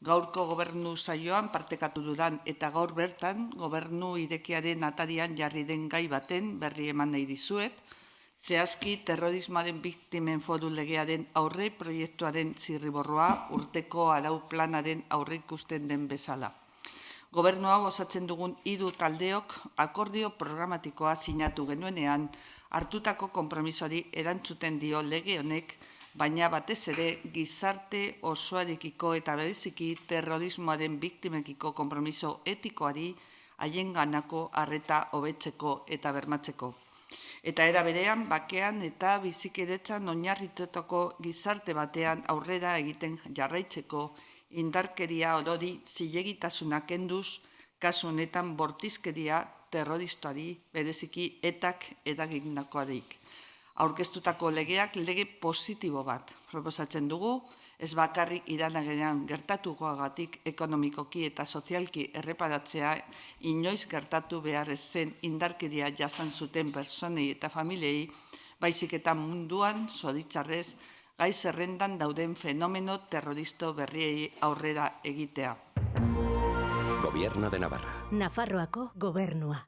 Gaurko gobernu saioan partekatu dudan eta gaur bertan gobernu irekiaren atarian jarri den gai baten berri eman nahi dizuet, zehazki terrorismoaren biktimen foru legearen aurre proiektuaren zirriborroa urteko arau planaren aurre ikusten den bezala. Gobernu hau osatzen dugun 3 taldeok akordio programatikoa sinatu genuenean hartutako konpromisori erantzuten dio lege honek, baina batez ere gizarte osoarekiko eta bereziki terrorismoaren biktimekiko konpromiso etikoari haienganako arreta hobetzeko eta bermatzeko. Eta era berean, bakean eta bizikidetzan oinarritutako gizarte batean aurrera egiten jarraitzeko indarkeria orori zilegitasuna kenduz, kasu honetan bortizkeria terroristari bereziki etak eragindakoarik. Aurkeztutako legeak lege positibo bat proposatzen dugu, ez bakarrik iraganean gertatukoagatik ekonomikoki eta sozialki erreparatzea inoiz gertatu behar ez zen indarkeria jasan zuten pertsonei eta familiei, baizik eta munduan zoritxarrez gai zerrendan dauden fenomeno terroristo berriei aurrera egitea. Gobierno de Navarra. Nafarroako gobernua.